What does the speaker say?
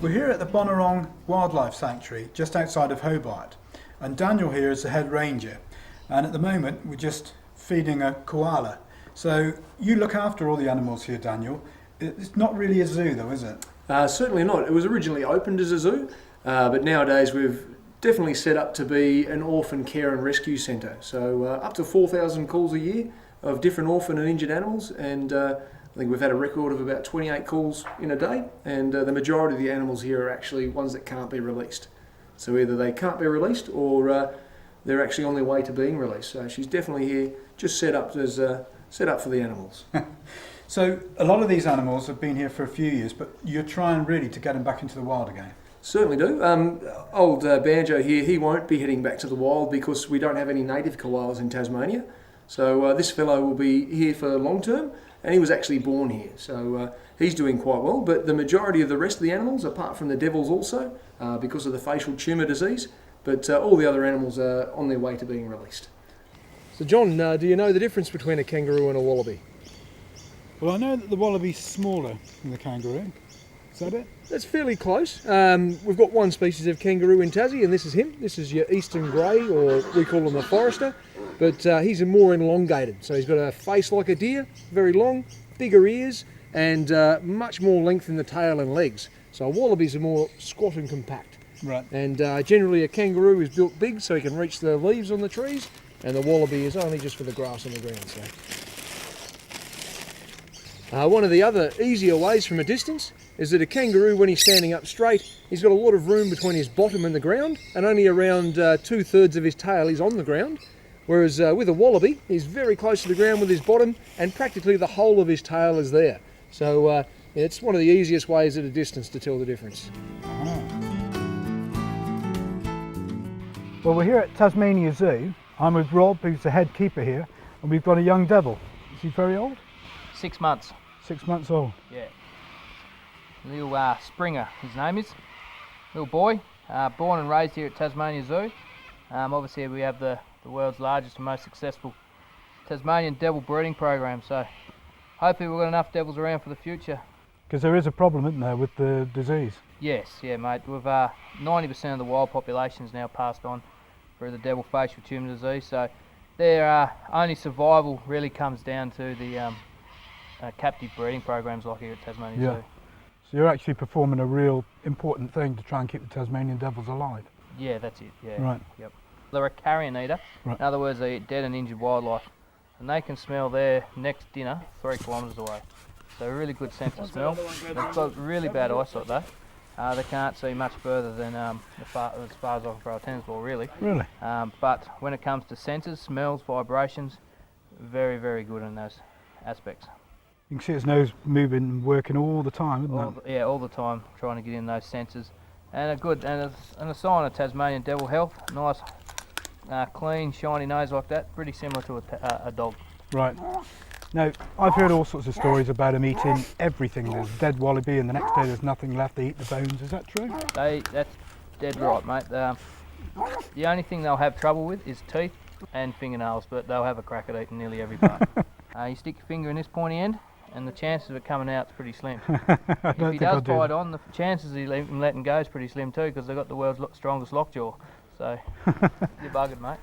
We're here at the Bonorong Wildlife Sanctuary, just outside of Hobart, and Daniel here is the head ranger, and at the moment we're just feeding a koala. So you look after all the animals here, Daniel. It's not really a zoo though, is it? Certainly not. It was originally opened as a zoo, but nowadays we've definitely set up to be an orphan care and rescue centre. So up to 4,000 calls a year of different orphan and injured animals, and I think we've had a record of about 28 calls in a day, and the majority of the animals here are actually ones that can't be released. So either they can't be released or they're actually on their way to being released. So she's definitely here, just set up for the animals. So a lot of these animals have been here for a few years, but you're trying really to get them back into the wild again. Certainly do. Old Banjo here, he won't be heading back to the wild because we don't have any native koalas in Tasmania. So this fellow will be here for long term, and he was actually born here. So he's doing quite well, but the majority of the rest of the animals, apart from the devils also, because of the facial tumour disease, but all the other animals are on their way to being released. So John, do you know the difference between a kangaroo and a wallaby? Well, I know that the wallaby's smaller than the kangaroo. Is that it? That's fairly close. We've got one species of kangaroo in Tassie, and this is him. This is your eastern grey, or we call him a forester, but he's more elongated. So he's got a face like a deer, very long, bigger ears, and much more length in the tail and legs. So wallabies are more squat and compact. Right. And generally a kangaroo is built big so he can reach the leaves on the trees, and the wallaby is only just for the grass on the ground. So. One of the other easier ways from a distance is that a kangaroo, when he's standing up straight, he's got a lot of room between his bottom and the ground, and only around 2/3 of his tail is on the ground. Whereas with a wallaby, he's very close to the ground with his bottom, and practically the whole of his tail is there. So it's one of the easiest ways at a distance to tell the difference. Well, we're here at Tasmania Zoo. I'm with Rob, who's the head keeper here, and we've got a young devil. Is he very old? 6 months. 6 months old. Yeah. Little Springer, his name is. Little boy, born and raised here at Tasmania Zoo. Obviously we have the world's largest and most successful Tasmanian devil breeding program, so hopefully we've got enough devils around for the future. Because there is a problem, isn't there, with the disease? Yes, yeah mate. We've 90% of the wild population is now passed on through the devil facial tumour disease, so their only survival really comes down to the captive breeding programs like here at Tasmania Zoo. So you're actually performing a real important thing to try and keep the Tasmanian devils alive. Yeah, that's it. Yeah. Right. Yep. They're a carrion eater. Right. In other words, they eat dead and injured wildlife, and they can smell their next dinner 3 kilometres away. So a really good sense of smell. They've got really bad eyesight though. They can't see much further than as far as I can throw a tennis ball, really. Really? But when it comes to senses, smells, vibrations, very, very good in those aspects. You can see its nose moving and working all the time, isn't it? Yeah, all the time, trying to get in those senses. And a sign of Tasmanian devil health. Nice, clean, shiny nose like that. Pretty similar to a dog. Right. Now, I've heard all sorts of stories about them eating everything. There's dead wallaby, and the next day there's nothing left. They eat the bones. Is that true? That's dead right, mate. The only thing they'll have trouble with is teeth and fingernails, but they'll have a crack at eating nearly every part. You stick your finger in this pointy end, and the chances of it coming out is pretty slim. If he does bite on, the chances of him letting go is pretty slim too, because they've got the world's strongest lockjaw. So you're buggered, mate.